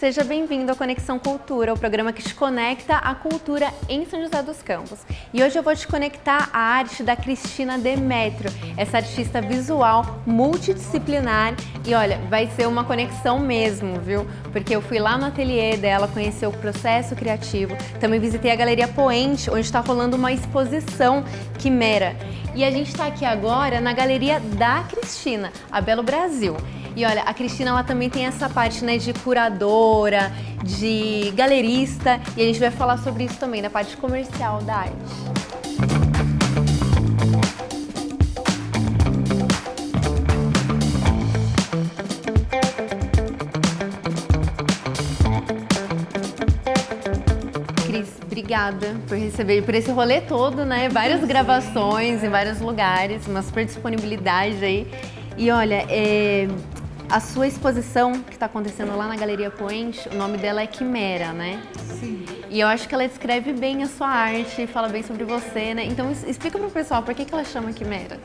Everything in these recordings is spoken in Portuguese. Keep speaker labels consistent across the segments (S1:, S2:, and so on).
S1: seja bem-vindo ao Conexão Cultura, o programa que te conecta à cultura em São José dos Campos. E hoje eu vou te conectar à arte da Cristina Demétrio, essa artista visual multidisciplinar. E olha, vai ser uma conexão mesmo, viu? Porque eu fui lá no ateliê dela, conhecer o processo criativo, também visitei a Galeria Poente, onde está rolando uma exposição Quimera. E a gente está aqui agora na Galeria da Cristina, a Belo Brasil. E olha, a Cristina ela também tem essa parte, né, de curadora, de galerista, e a gente vai falar sobre isso também, na parte comercial da arte. Cris, obrigada por receber, por esse rolê todo, né? Várias gravações em vários lugares, uma super disponibilidade aí. E olha, a sua exposição que está acontecendo lá na Galeria Poente, o nome dela é Quimera, né?
S2: Sim.
S1: E eu acho que ela descreve bem a sua arte, fala bem sobre você, né? Então explica para o pessoal por que ela chama Quimera.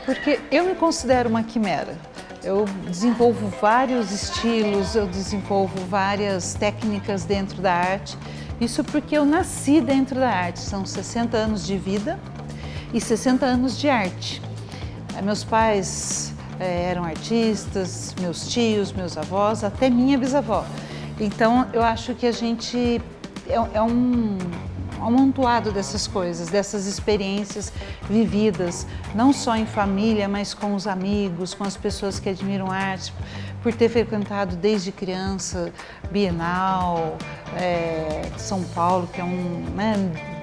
S2: Porque eu me considero uma quimera. Eu desenvolvo vários estilos, eu desenvolvo várias técnicas dentro da arte. Isso porque eu nasci dentro da arte. São 60 anos de vida e 60 anos de arte. Meus pais eram artistas, meus tios, meus avós, até minha bisavó. Então eu acho que a gente é um amontoado dessas coisas, dessas experiências vividas, não só em família, mas com os amigos, com as pessoas que admiram arte, por ter frequentado desde criança Bienal, São Paulo, que é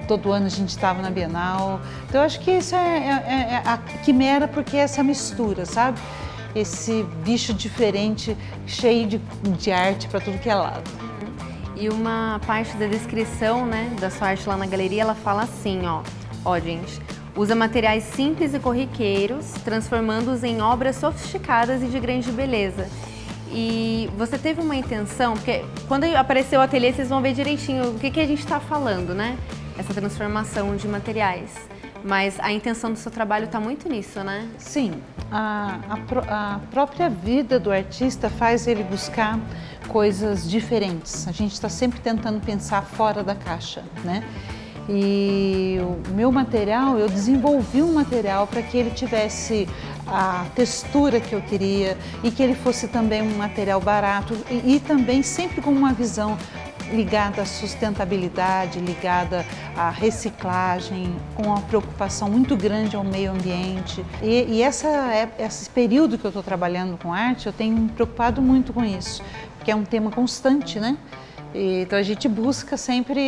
S2: todo ano a gente estava na Bienal. Então eu acho que isso é a quimera, porque é essa mistura, sabe? Esse bicho diferente, cheio de arte para tudo que é lado.
S1: E uma parte da descrição, né, da sua arte lá na galeria, ela fala assim, ó gente, usa materiais simples e corriqueiros, transformando-os em obras sofisticadas e de grande beleza. E você teve uma intenção, porque quando apareceu o ateliê, vocês vão ver direitinho o que a gente está falando, né? Essa transformação de materiais. Mas a intenção do seu trabalho está muito nisso, né?
S2: Sim, a própria vida do artista faz ele buscar coisas diferentes. A gente está sempre tentando pensar fora da caixa, né? E o meu material, eu desenvolvi um material para que ele tivesse a textura que eu queria e que ele fosse também um material barato e também sempre com uma visão ligada à sustentabilidade, ligada à reciclagem, com uma preocupação muito grande ao meio ambiente. E esse período que eu estou trabalhando com arte, eu tenho me preocupado muito com isso, porque é um tema constante, né? Então a gente busca sempre,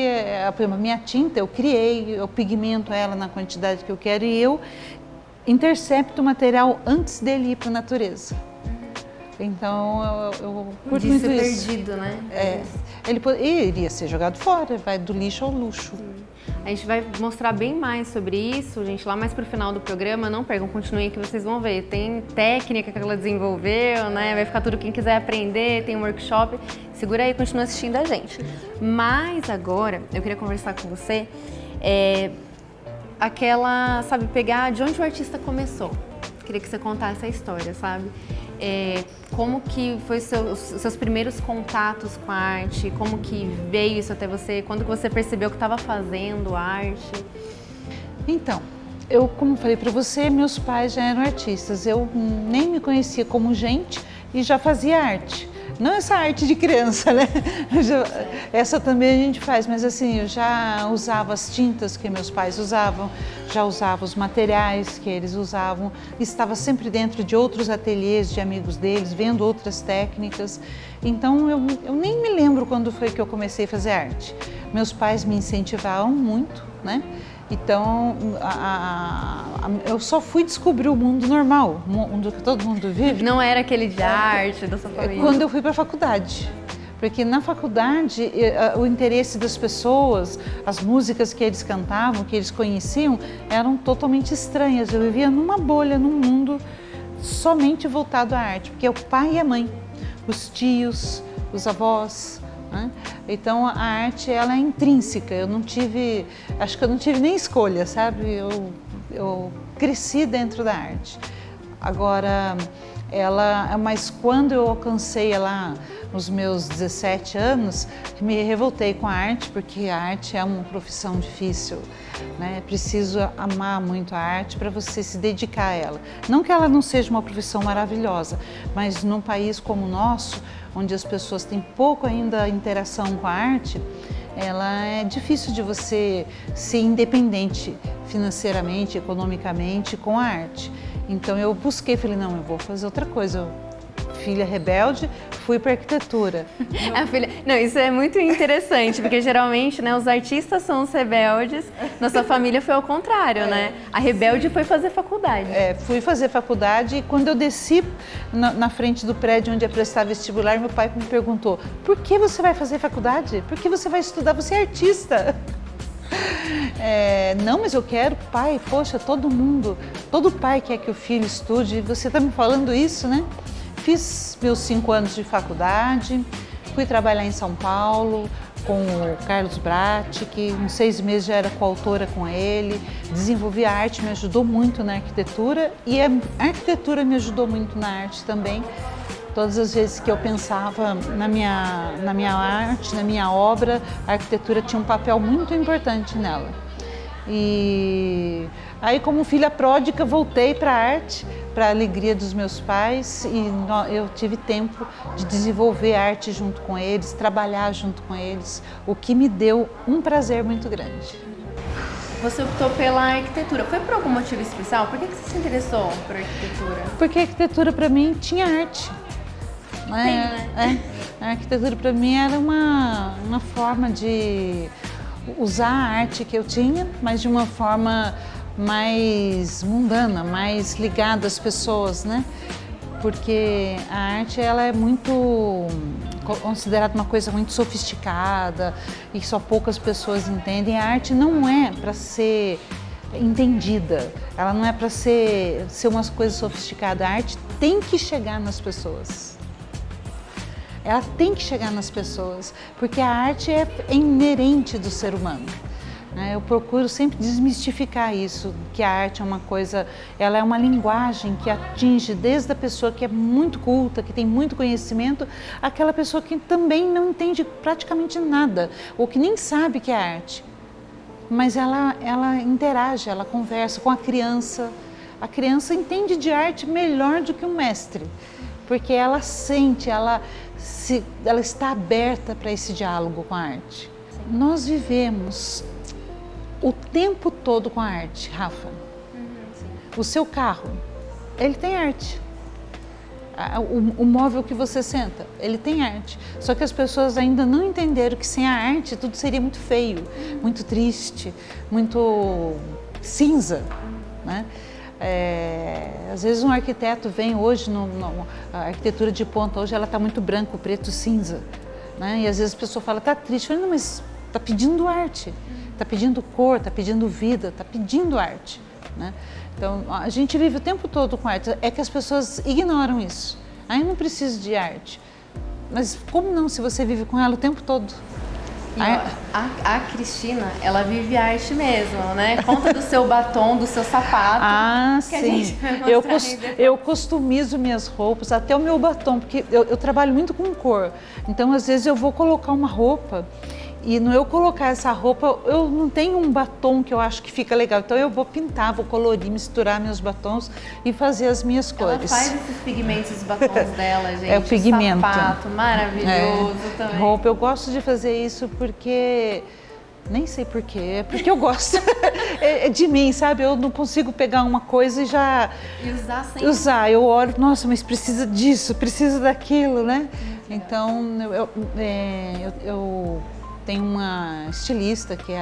S2: a minha tinta eu criei, eu pigmento ela na quantidade que eu quero e eu intercepto o material antes dele ir para a natureza. Então eu curto muito isso.
S1: Perdido, né?
S2: Ele iria ser jogado fora, vai do lixo ao luxo.
S1: A gente vai mostrar bem mais sobre isso, gente, lá mais pro final do programa. Não percam, continuem que vocês vão ver. Tem técnica que ela desenvolveu, né? Vai ficar tudo quem quiser aprender, tem um workshop. Segura aí e continua assistindo a gente. Mas agora, eu queria conversar com você, sabe, pegar de onde o artista começou. Queria que você contasse essa história, sabe? Como que foi os seus primeiros contatos com a arte? Como que veio isso até você? Quando que você percebeu que estava fazendo arte?
S2: Então, como falei para você, meus pais já eram artistas. Eu nem me conhecia como gente e já fazia arte. Não essa arte de criança, né? Essa também a gente faz, mas assim, eu já usava as tintas que meus pais usavam, já usava os materiais que eles usavam, estava sempre dentro de outros ateliês de amigos deles, vendo outras técnicas. Então eu nem me lembro quando foi que eu comecei a fazer arte. Meus pais me incentivavam muito, né? Então, eu só fui descobrir o mundo normal, o mundo que todo mundo vive.
S1: Não era aquele de arte da sua família?
S2: Quando eu fui para a faculdade. Porque na faculdade, o interesse das pessoas, as músicas que eles cantavam, que eles conheciam, eram totalmente estranhas. Eu vivia numa bolha, num mundo somente voltado à arte. Porque é o pai e a mãe, os tios, os avós. Né? Então a arte ela é intrínseca, acho que eu não tive nem escolha, sabe? Eu cresci dentro da arte. Agora, mas quando eu alcancei lá os meus 17 anos, me revoltei com a arte, porque a arte é uma profissão difícil, né? É preciso amar muito a arte para você se dedicar a ela. Não que ela não seja uma profissão maravilhosa, mas num país como o nosso, onde as pessoas têm pouco ainda interação com a arte, ela é difícil de você ser independente financeiramente, economicamente com a arte. Então eu busquei, falei, não, eu vou fazer outra coisa. Filha rebelde, fui para arquitetura.
S1: Não, isso é muito interessante, porque geralmente, né, os artistas são os rebeldes, na sua família foi ao contrário, né? A rebelde foi fazer faculdade.
S2: Fui fazer faculdade e quando eu desci na frente do prédio onde ia prestar vestibular, meu pai me perguntou, por que você vai fazer faculdade? Por que você vai estudar? Você é artista. Não, mas eu quero, pai, poxa, todo pai quer que o filho estude, você está me falando isso, né? Fiz meus 5 anos de faculdade, fui trabalhar em São Paulo com o Carlos Bratti, que em 6 meses já era coautora com ele, desenvolvi a arte, me ajudou muito na arquitetura e a arquitetura me ajudou muito na arte também. Todas as vezes que eu pensava na minha arte, na minha obra, a arquitetura tinha um papel muito importante nela. E aí, como filha pródiga, voltei para a arte, para a alegria dos meus pais, e eu tive tempo de desenvolver arte junto com eles, trabalhar junto com eles, o que me deu um prazer muito grande.
S1: Você optou pela arquitetura, foi por algum motivo especial? Por que você se interessou por arquitetura?
S2: Porque a arquitetura para mim tinha arte. A arquitetura para mim era uma forma de usar a arte que eu tinha, mas de uma forma mais mundana, mais ligada às pessoas, né? Porque a arte ela é muito considerada uma coisa muito sofisticada e só poucas pessoas entendem. A arte não é para ser entendida, ela não é para ser uma coisa sofisticada. A arte tem que chegar nas pessoas. Ela tem que chegar nas pessoas, porque a arte é inerente do ser humano. Eu procuro sempre desmistificar isso, que a arte é uma coisa, ela é uma linguagem que atinge desde a pessoa que é muito culta, que tem muito conhecimento, aquela pessoa que também não entende praticamente nada, ou que nem sabe que é arte. Mas ela interage, ela conversa com a criança. A criança entende de arte melhor do que um mestre, porque ela sente, ela está aberta para esse diálogo com a arte. Sim. Nós vivemos o tempo todo com a arte, Rafa. O seu carro, ele tem arte. O móvel que você senta, ele tem arte. Só que as pessoas ainda não entenderam que sem a arte tudo seria muito feio, muito triste, muito cinza, né? Às vezes um arquiteto vem hoje, a arquitetura de ponta hoje ela está muito branco, preto, cinza, né? E às vezes a pessoa fala, está triste, eu falo, não, mas está pedindo arte, está pedindo cor, está pedindo vida, está pedindo arte, né? Então a gente vive o tempo todo com arte, é que as pessoas ignoram isso. Aí eu não preciso de arte, mas como não, se você vive com ela o tempo todo?
S1: A Cristina, ela vive arte mesmo, né? Conta do seu batom, do seu sapato.
S2: Sim. Eu customizo minhas roupas, até o meu batom, porque eu trabalho muito com cor. Então, às vezes, eu vou colocar uma roupa e no eu colocar essa roupa, eu não tenho um batom que eu acho que fica legal. Então, eu vou pintar, vou colorir, misturar meus batons e fazer as minhas cores.
S1: Ela faz esses pigmentos, os batons dela, gente.
S2: É o pigmento.
S1: Sapato maravilhoso também.
S2: Roupa, eu gosto de fazer isso porque... Nem sei porquê, é porque eu gosto. É de mim, sabe? Eu não consigo pegar uma coisa e já...
S1: E usar sem...
S2: Eu olho, nossa, mas precisa disso, precisa daquilo, né? Então, eu tenho uma estilista que é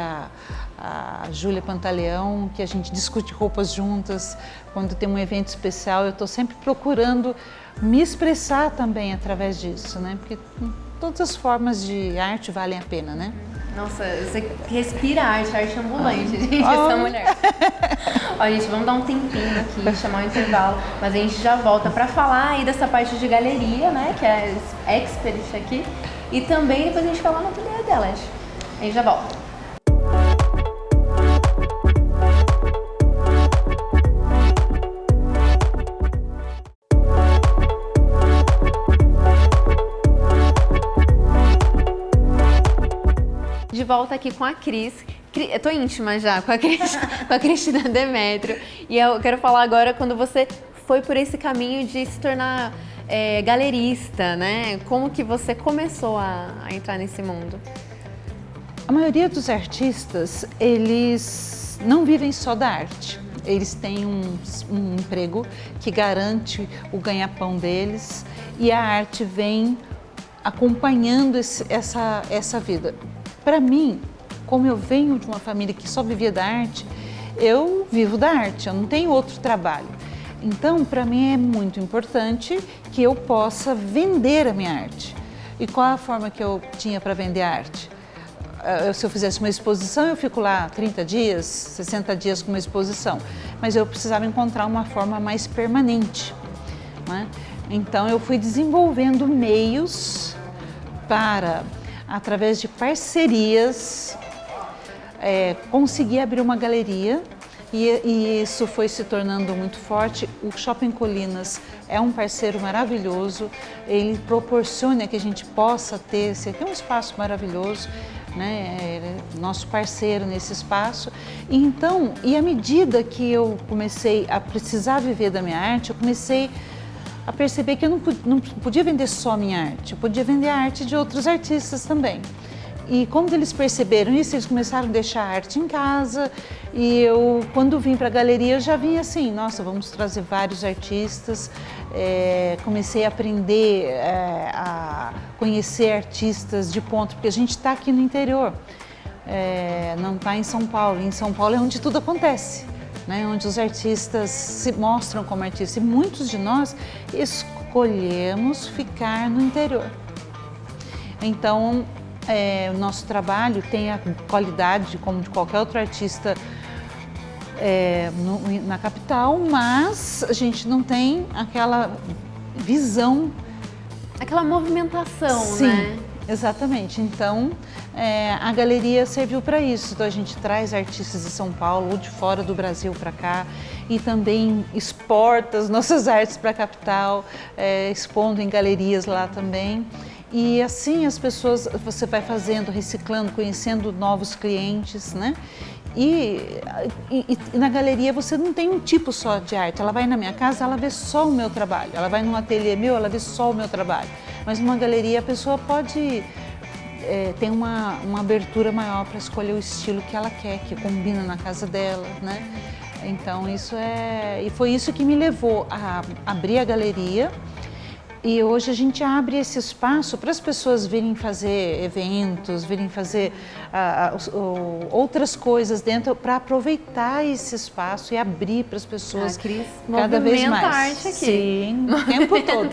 S2: a Júlia Pantaleão, que a gente discute roupas juntas. Quando tem um evento especial, eu estou sempre procurando me expressar também através disso, né? Porque todas as formas de arte valem a pena, né?
S1: Nossa, você respira arte ambulante, gente, essa mulher. Ó, gente, vamos dar um tempinho aqui, chamar um intervalo, mas a gente já volta para falar aí dessa parte de galeria, né, que é expert aqui, e também depois a gente fala no ateliê delas. A gente já volta. de volta aqui com a Cris. Eu tô íntima já com a Cristina Demetrio. E eu quero falar agora quando você foi por esse caminho de se tornar galerista, né? Como que você começou a entrar nesse mundo?
S2: A maioria dos artistas, eles não vivem só da arte. Eles têm um emprego que garante o ganha-pão deles e a arte vem acompanhando essa vida. Para mim, como eu venho de uma família que só vivia da arte, eu vivo da arte, eu não tenho outro trabalho. Então, para mim é muito importante que eu possa vender a minha arte. E qual a forma que eu tinha para vender a arte? Se eu fizesse uma exposição, eu fico lá 30 dias, 60 dias com uma exposição, mas eu precisava encontrar uma forma mais permanente, né? Então eu fui desenvolvendo meios para, através de parcerias, conseguir abrir uma galeria e isso foi se tornando muito forte. O Shopping Colinas é um parceiro maravilhoso, ele proporciona que a gente possa ter um espaço maravilhoso, né? Nosso parceiro nesse espaço. Então, e à medida que eu comecei a precisar viver da minha arte, eu comecei a perceber que eu não podia vender só a minha arte, eu podia vender a arte de outros artistas também. E quando eles perceberam isso, eles começaram a deixar a arte em casa e eu, quando vim para a galeria, eu já vim assim, nossa, vamos trazer vários artistas. Comecei a aprender a conhecer artistas de ponto, porque a gente está aqui no interior, não está em São Paulo. Em São Paulo é onde tudo acontece, né? Onde os artistas se mostram como artistas. E muitos de nós escolhemos ficar no interior. Então, o nosso trabalho tem a qualidade como de qualquer outro artista na capital, mas a gente não tem aquela visão,
S1: aquela movimentação,
S2: sim,
S1: né?
S2: Exatamente. Então a galeria serviu para isso. Então a gente traz artistas de São Paulo ou de fora do Brasil para cá e também exporta as nossas artes para a capital, expondo em galerias lá também. E assim as pessoas, você vai fazendo, reciclando, conhecendo novos clientes, né? E na galeria você não tem um tipo só de arte. Ela vai na minha casa, ela vê só o meu trabalho. Ela vai num ateliê meu, ela vê só o meu trabalho. Mas numa galeria a pessoa pode ter uma abertura maior para escolher o estilo que ela quer, que combina na casa dela, né? Então e foi isso que me levou a abrir a galeria. E hoje a gente abre esse espaço para as pessoas virem fazer eventos, virem fazer outras coisas dentro, para aproveitar esse espaço e abrir para as pessoas cada vez mais.
S1: A arte aqui.
S2: Sim, o tempo todo.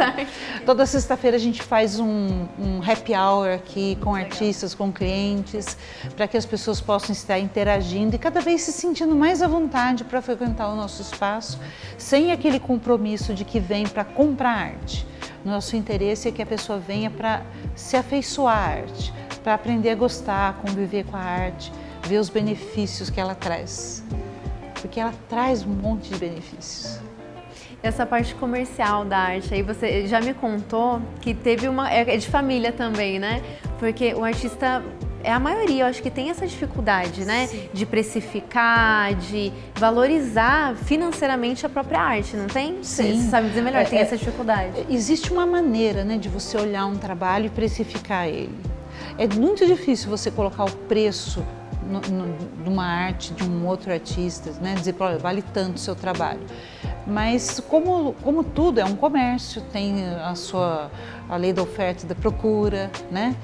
S2: Toda sexta-feira a gente faz um happy hour aqui com artistas, com clientes, para que as pessoas possam estar interagindo e cada vez se sentindo mais à vontade para frequentar o nosso espaço, sem aquele compromisso de que vem para comprar arte. Nosso interesse é que a pessoa venha para se afeiçoar à arte, para aprender a gostar, conviver com a arte, ver os benefícios que ela traz. Porque ela traz um monte de benefícios.
S1: Essa parte comercial da arte, aí você já me contou que teve é de família também, né? Porque o artista, a maioria, eu acho que tem essa dificuldade, né? Sim. De precificar, de valorizar financeiramente a própria arte, não tem?
S2: Sim.
S1: Você sabe dizer melhor, tem essa dificuldade.
S2: Existe uma maneira, né, de você olhar um trabalho e precificar ele. É muito difícil você colocar o preço de uma arte de um outro artista, né? Dizer, olha, vale tanto o seu trabalho. Mas como tudo é um comércio, tem a lei da oferta e da procura, né?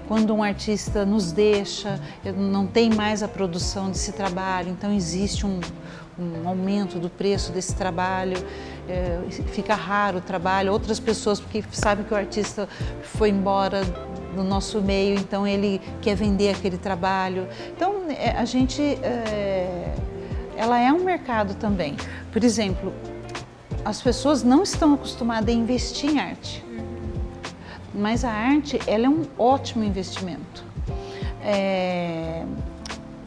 S2: Quando um artista nos deixa, não tem mais a produção desse trabalho, então existe um aumento do preço desse trabalho, fica raro o trabalho, outras pessoas, porque sabem que o artista foi embora do nosso meio, então ele quer vender aquele trabalho. Então a gente... ela é um mercado também. Por exemplo, as pessoas não estão acostumadas a investir em arte, mas a arte ela é um ótimo investimento.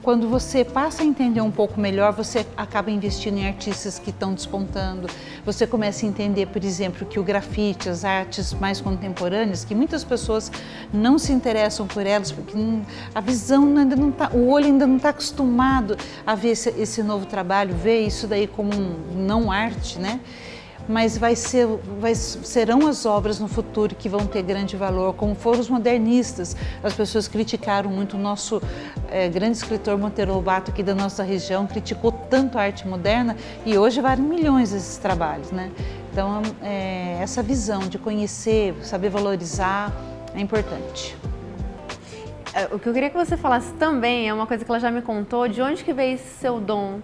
S2: quando você passa a entender um pouco melhor, você acaba investindo em artistas que estão despontando. Você começa a entender, por exemplo, que o grafite, as artes mais contemporâneas, que muitas pessoas não se interessam por elas, porque a visão ainda não está, o olho ainda não está acostumado a ver esse novo trabalho, ver isso daí como não arte, né? Mas serão as obras no futuro que vão ter grande valor, como foram os modernistas. As pessoas criticaram muito o nosso grande escritor Monteiro Lobato, aqui da nossa região, criticou tanto a arte moderna e hoje valem milhões esses trabalhos, né? Então, essa visão de conhecer, saber valorizar é importante.
S1: O que eu queria que você falasse também é uma coisa que ela já me contou, de onde que veio esse seu dom?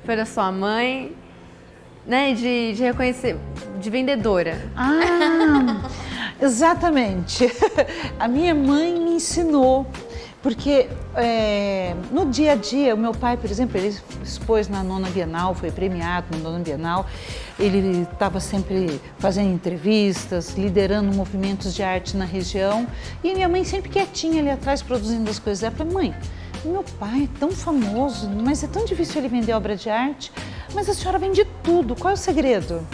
S1: Foi da sua mãe? Né, de reconhecer, de vendedora.
S2: Exatamente. A minha mãe me ensinou, porque no dia a dia, o meu pai, por exemplo, ele expôs na 9ª Bienal, foi premiado na 9ª Bienal, ele estava sempre fazendo entrevistas, liderando movimentos de arte na região, e minha mãe sempre quietinha ali atrás, produzindo as coisas. Ela falou: mãe, meu pai é tão famoso, mas é tão difícil ele vender obra de arte, mas a senhora vende tudo, qual é o segredo?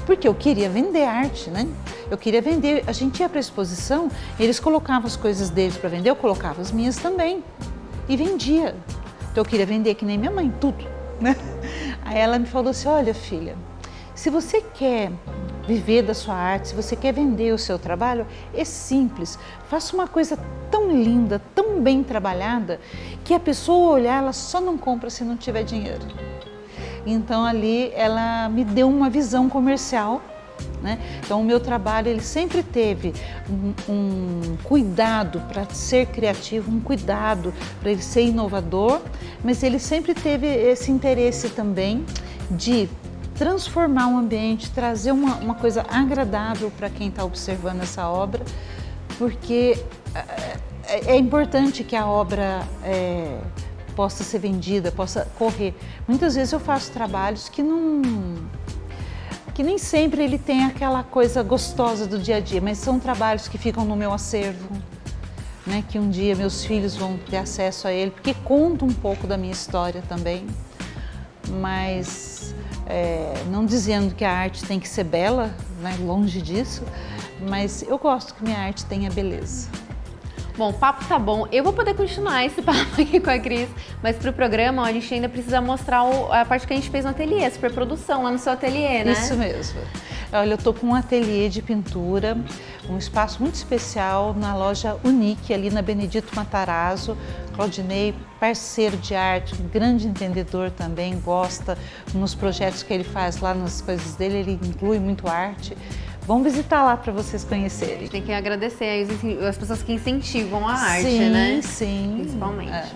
S2: Porque eu queria vender arte, né? Eu queria vender, a gente ia para a exposição, eles colocavam as coisas deles para vender, eu colocava as minhas também e vendia. Então eu queria vender que nem minha mãe, tudo, né? Aí ela me falou assim: olha, filha, se você quer viver da sua arte, se você quer vender o seu trabalho, é simples. Faça uma coisa tão linda, tão bem trabalhada, que a pessoa olhar, ela só não compra se não tiver dinheiro. Então ali ela me deu uma visão comercial, né? Então o meu trabalho ele sempre teve um cuidado para ser criativo, um cuidado para ele ser inovador, mas ele sempre teve esse interesse também de transformar o ambiente, trazer uma coisa agradável para quem está observando essa obra, porque é importante que a obra possa ser vendida, possa correr. Muitas vezes eu faço trabalhos que nem sempre ele tem aquela coisa gostosa do dia a dia, mas são trabalhos que ficam no meu acervo, né? Que um dia meus filhos vão ter acesso a ele, porque conta um pouco da minha história também, mas não dizendo que a arte tem que ser bela, né? Longe disso, mas eu gosto que minha arte tenha beleza.
S1: Bom, o papo tá bom. Eu vou poder continuar esse papo aqui com a Cris, mas pro programa a gente ainda precisa mostrar a parte que a gente fez no ateliê, a superprodução lá no seu ateliê, né?
S2: Isso mesmo. Olha, eu tô com um ateliê de pintura, um espaço muito especial na loja Unique, ali na Benedito Matarazzo. Claudinei, parceiro de arte, um grande entendedor também, gosta nos projetos que ele faz lá, nas coisas dele, ele inclui muito arte. Vamos visitar lá para vocês conhecerem.
S1: Tem que agradecer aí as pessoas que incentivam a arte, né?
S2: Sim, sim.
S1: Principalmente.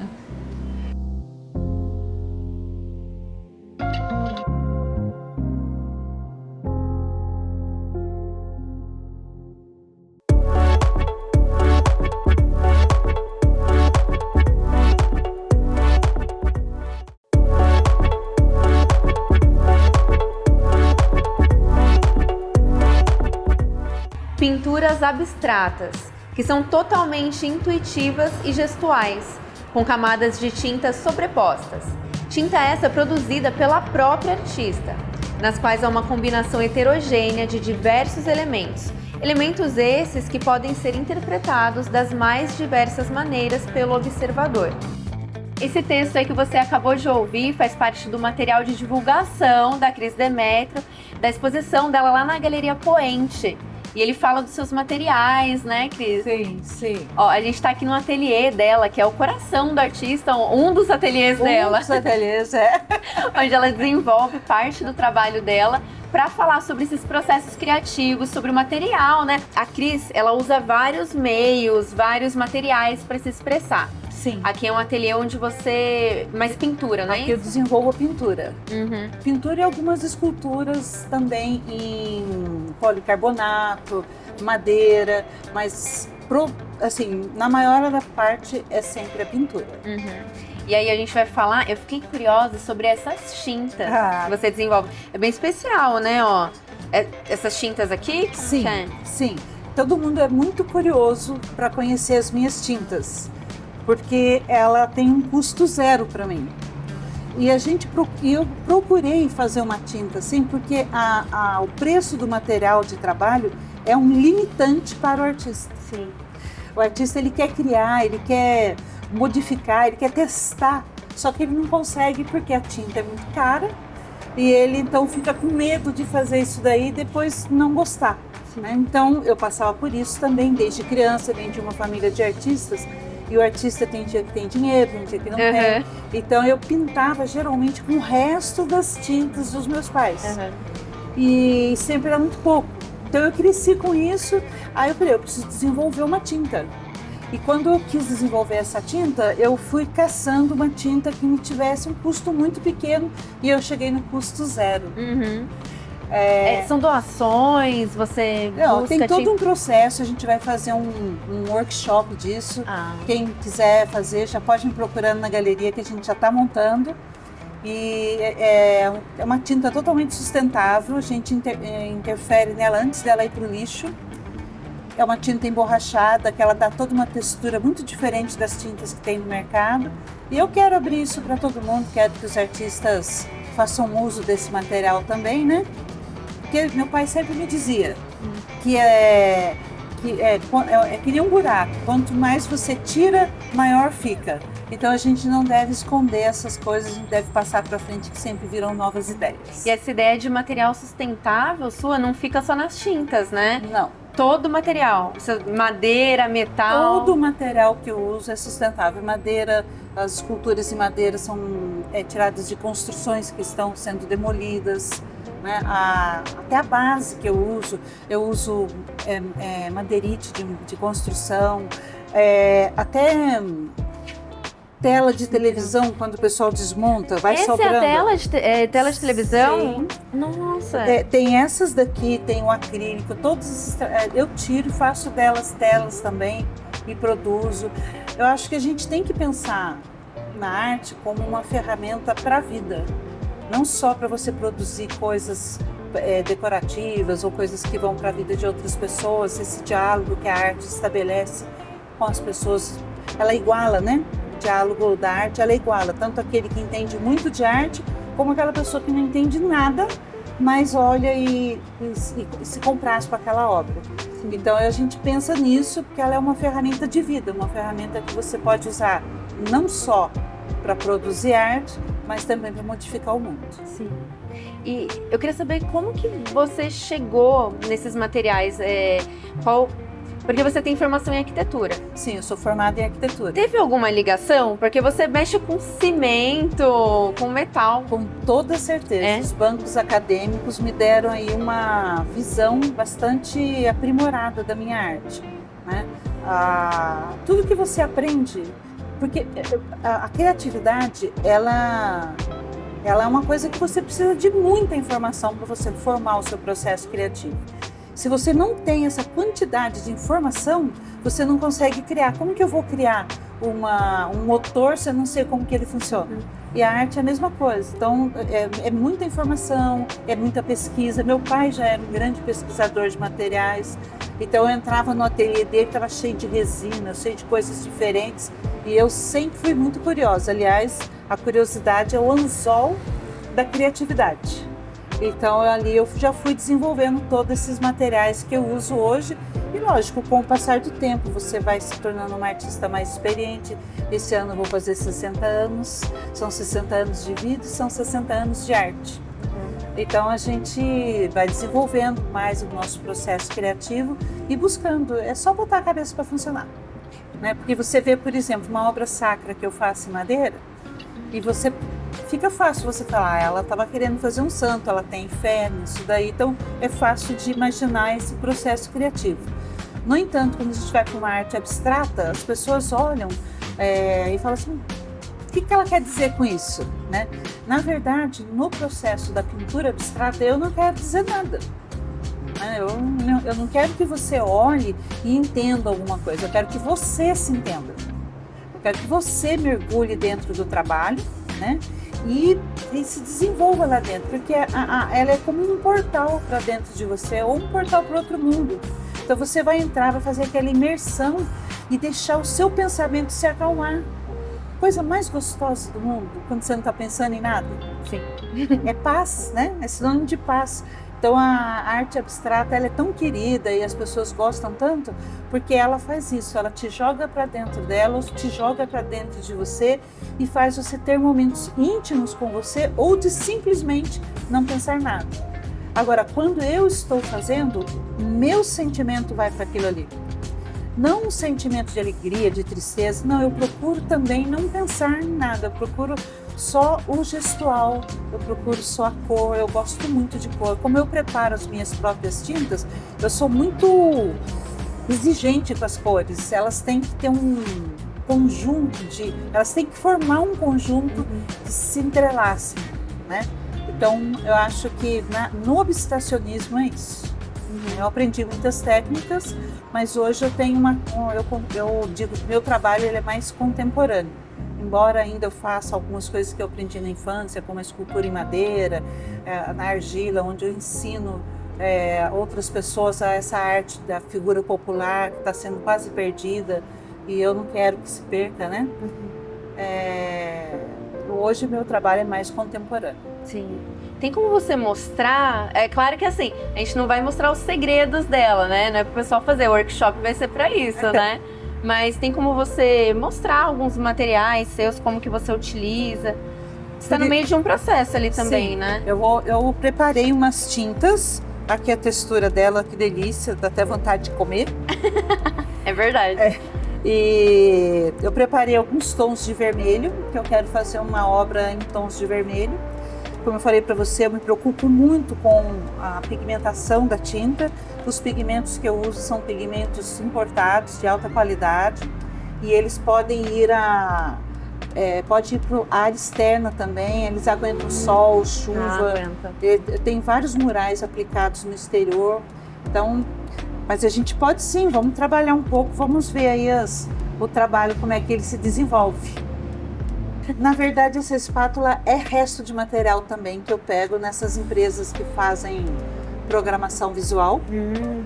S1: Pinturas abstratas, que são totalmente intuitivas e gestuais, com camadas de tintas sobrepostas. Tinta essa produzida pela própria artista, nas quais há uma combinação heterogênea de diversos elementos. Elementos esses que podem ser interpretados das mais diversas maneiras pelo observador. Esse texto aí que você acabou de ouvir faz parte do material de divulgação da Cris Demetrio, da exposição dela lá na Galeria Poente. E ele fala dos seus materiais, né, Cris?
S2: Sim, sim.
S1: Ó, a gente tá aqui no ateliê dela, que é o coração do artista, um dos ateliês dela.
S2: Um dos ateliês,
S1: onde ela desenvolve parte do trabalho dela para falar sobre esses processos criativos, sobre o material, né? A Cris, ela usa vários meios, vários materiais para se expressar.
S2: Sim.
S1: Aqui é um ateliê onde você... mais pintura, não é?
S2: Aqui eu desenvolvo pintura.
S1: Uhum.
S2: Pintura e algumas esculturas também em policarbonato, madeira, mas assim, na maior da parte é sempre a pintura.
S1: Uhum. E aí a gente vai falar, eu fiquei curiosa sobre essas tintas que você desenvolve. É bem especial, né? Ó, essas tintas aqui?
S2: Sim, sim. Todo mundo é muito curioso para conhecer as minhas tintas. porque ela tem um custo zero para mim. E eu procurei fazer uma tinta assim, porque o preço do material de trabalho é um limitante para o artista.
S1: Sim.
S2: O artista, ele quer criar, ele quer modificar, ele quer testar, só que ele não consegue porque a tinta é muito cara e ele então fica com medo de fazer isso daí e depois não gostar. Né? Então eu passava por isso também desde criança, vim de uma família de artistas e o artista tem dia que tem dinheiro, tem dia que não tem. Então eu pintava geralmente com o resto das tintas dos meus pais e sempre era muito pouco. Então eu cresci com isso, aí eu falei, eu preciso desenvolver uma tinta. E quando eu quis desenvolver essa tinta, eu fui caçando uma tinta que me tivesse um custo muito pequeno e eu cheguei no custo zero.
S1: São doações, você
S2: Não,
S1: busca
S2: tem todo um processo, a gente vai fazer um workshop disso. Quem quiser fazer já pode me procurando na galeria que a gente já está montando. E é uma tinta totalmente sustentável, a gente interfere nela antes dela ir para o lixo. É uma tinta emborrachada, que ela dá toda uma textura muito diferente das tintas que tem no mercado. E eu quero abrir isso para todo mundo, quero que os artistas façam uso desse material também, né? Porque meu pai sempre me dizia que é que nem um buraco, quanto mais você tira, maior fica. Então a gente não deve esconder essas coisas, a gente deve passar para frente, que sempre viram novas ideias.
S1: E essa ideia de material sustentável sua não fica só nas tintas, né?
S2: Não.
S1: Todo material, madeira, metal...
S2: Todo material que eu uso é sustentável. Madeira, as esculturas em madeira são tiradas de construções que estão sendo demolidas. Né? Até a base que eu uso madeirite de construção, até tela de televisão, quando o pessoal desmonta, vai sobrando.
S1: Essa é a tela de televisão?
S2: Sim.
S1: Nossa!
S2: Tem essas daqui, tem o acrílico, eu tiro e faço delas telas também e produzo. Eu acho que a gente tem que pensar na arte como uma ferramenta para a vida. Não só para você produzir coisas decorativas ou coisas que vão para a vida de outras pessoas, esse diálogo que a arte estabelece com as pessoas, ela iguala, né? O diálogo da arte, ela iguala tanto aquele que entende muito de arte, como aquela pessoa que não entende nada, mas olha e se compraz com aquela obra. Então a gente pensa nisso porque ela é uma ferramenta de vida, uma ferramenta que você pode usar não só para produzir arte, mas também para modificar o mundo.
S1: Sim. E eu queria saber como que você chegou nesses materiais, porque você tem formação em arquitetura.
S2: Sim, eu sou formada em arquitetura.
S1: Teve alguma ligação? Porque você mexe com cimento, com metal.
S2: Com toda certeza. Os bancos acadêmicos me deram aí uma visão bastante aprimorada da minha arte. Né? Tudo que você aprende, porque a criatividade, ela é uma coisa que você precisa de muita informação para você formar o seu processo criativo. Se você não tem essa quantidade de informação, você não consegue criar. Como que eu vou criar um motor se eu não sei como que ele funciona? E a arte é a mesma coisa. Então, é muita informação, é muita pesquisa. Meu pai já era um grande pesquisador de materiais. Então, eu entrava no ateliê dele, estava cheio de resina, cheio de coisas diferentes. E eu sempre fui muito curiosa. Aliás, a curiosidade é o anzol da criatividade. Então ali eu já fui desenvolvendo todos esses materiais que eu uso hoje e lógico, com o passar do tempo você vai se tornando uma artista mais experiente. Esse ano eu vou fazer 60 anos, são 60 anos de vida e são 60 anos de arte. Então a gente vai desenvolvendo mais o nosso processo criativo e buscando, é só botar a cabeça para funcionar. Né? Porque você vê, por exemplo, uma obra sacra que eu faço em madeira e fica fácil você falar, ela estava querendo fazer um santo, ela tem fé nisso daí, então é fácil de imaginar esse processo criativo. No entanto, quando a gente vai para uma arte abstrata, as pessoas olham e falam assim, o que ela quer dizer com isso? Né? Na verdade, no processo da pintura abstrata, eu não quero dizer nada. Eu não quero que você olhe e entenda alguma coisa, eu quero que você se entenda. Eu quero que você mergulhe dentro do trabalho, né? e se desenvolva lá dentro, porque ela é como um portal para dentro de você, ou um portal para outro mundo. Então você vai entrar, vai fazer aquela imersão e deixar o seu pensamento se acalmar. Coisa mais gostosa do mundo, quando você não está pensando em nada.
S1: Sim.
S2: É paz, né? É sinônimo de paz. Então a arte abstrata, ela é tão querida e as pessoas gostam tanto porque ela faz isso, ela te joga para dentro dela, ou te joga para dentro de você e faz você ter momentos íntimos com você ou de simplesmente não pensar nada. Agora, quando eu estou fazendo, meu sentimento vai para aquilo ali. Não um sentimento de alegria, de tristeza, não, eu procuro também não pensar em nada, eu procuro só o gestual, eu procuro só a cor, eu gosto muito de cor. Como eu preparo as minhas próprias tintas, eu sou muito exigente com as cores, elas têm que ter um conjunto elas têm que formar um conjunto que se entrelace, né? Então, eu acho que no abstracionismo é isso. Eu aprendi muitas técnicas, mas hoje eu tenho eu digo que meu trabalho ele é mais contemporâneo. Embora ainda eu faça algumas coisas que eu aprendi na infância, como a escultura em madeira, na argila, onde eu ensino outras pessoas a essa arte da figura popular que está sendo quase perdida e eu não quero que se perca, né? Hoje meu trabalho é mais contemporâneo.
S1: Sim. Tem como você mostrar? É claro que assim, a gente não vai mostrar os segredos dela, né? Não é para o pessoal fazer, o workshop vai ser para isso, né? Mas tem como você mostrar alguns materiais seus, como que você utiliza? Você está no meio de um processo ali também,
S2: sim,
S1: né?
S2: Eu preparei umas tintas, aqui a textura dela, que delícia, dá até vontade de comer.
S1: É verdade.
S2: E eu preparei alguns tons de vermelho, que eu quero fazer uma obra em tons de vermelho. Como eu falei para você, eu me preocupo muito com a pigmentação da tinta. Os pigmentos que eu uso são pigmentos importados, de alta qualidade, e eles podem ir pode ir para a área externa também, eles aguentam sol, chuva. Tem vários murais aplicados no exterior, então, mas a gente pode sim, vamos trabalhar um pouco, vamos ver aí o trabalho, como é que ele se desenvolve. Na verdade, essa espátula é resto de material também que eu pego nessas empresas que fazem programação visual.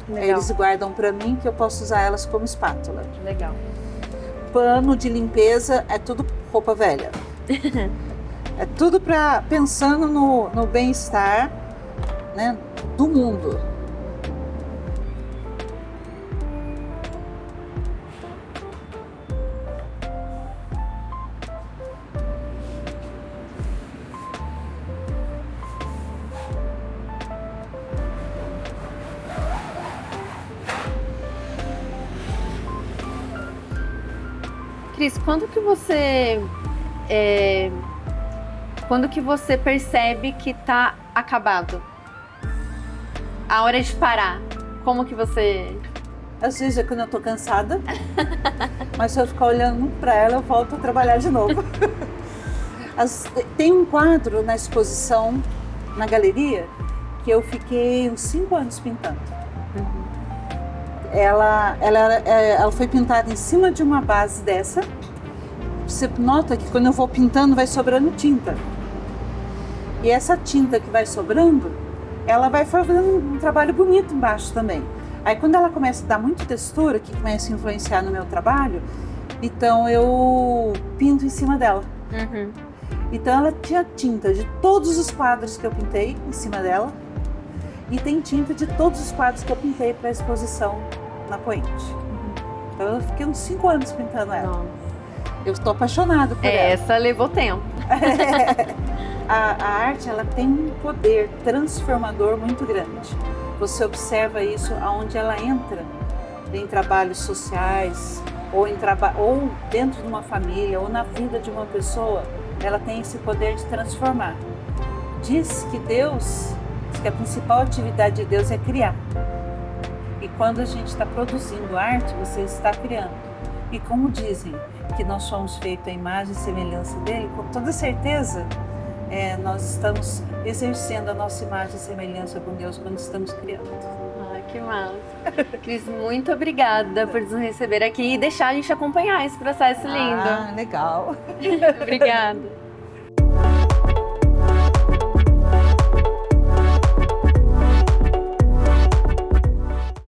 S2: Eles guardam para mim que eu posso usar elas como espátula.
S1: Legal.
S2: Pano de limpeza é tudo roupa velha. É tudo pensando no bem-estar, né, do mundo.
S1: Cris, quando que você percebe que tá acabado? A hora de parar. Como que você...
S2: Às vezes é quando eu tô cansada, mas se eu ficar olhando muito para ela, eu volto a trabalhar de novo. Tem um quadro na exposição, na galeria, que eu fiquei uns 5 anos pintando. Ela foi pintada em cima de uma base dessa. Você nota que quando eu vou pintando vai sobrando tinta. E essa tinta que vai sobrando, ela vai fazendo um trabalho bonito embaixo também. Aí quando ela começa a dar muita textura, que começa a influenciar no meu trabalho, então eu pinto em cima dela. Então ela tinha tinta de todos os quadros que eu pintei em cima dela. E tem tinta de todos os quadros que eu pintei para a exposição na Poente. Então eu fiquei uns 5 anos pintando ela.
S1: Nossa.
S2: Eu estou apaixonada por ela.
S1: Essa levou tempo.
S2: A arte, ela tem um poder transformador muito grande. Você observa isso aonde ela entra em trabalhos sociais, ou dentro de uma família, ou na vida de uma pessoa. Ela tem esse poder de transformar. Diz que a principal atividade de Deus é criar. E quando a gente está produzindo arte, você está criando. E como dizem que nós somos feitos à imagem e semelhança dele, com toda certeza nós estamos exercendo a nossa imagem e semelhança com Deus quando estamos criando.
S1: Ai, que massa. Cris, muito obrigada por nos receber aqui e deixar a gente acompanhar esse processo lindo.
S2: Legal.
S1: Obrigada.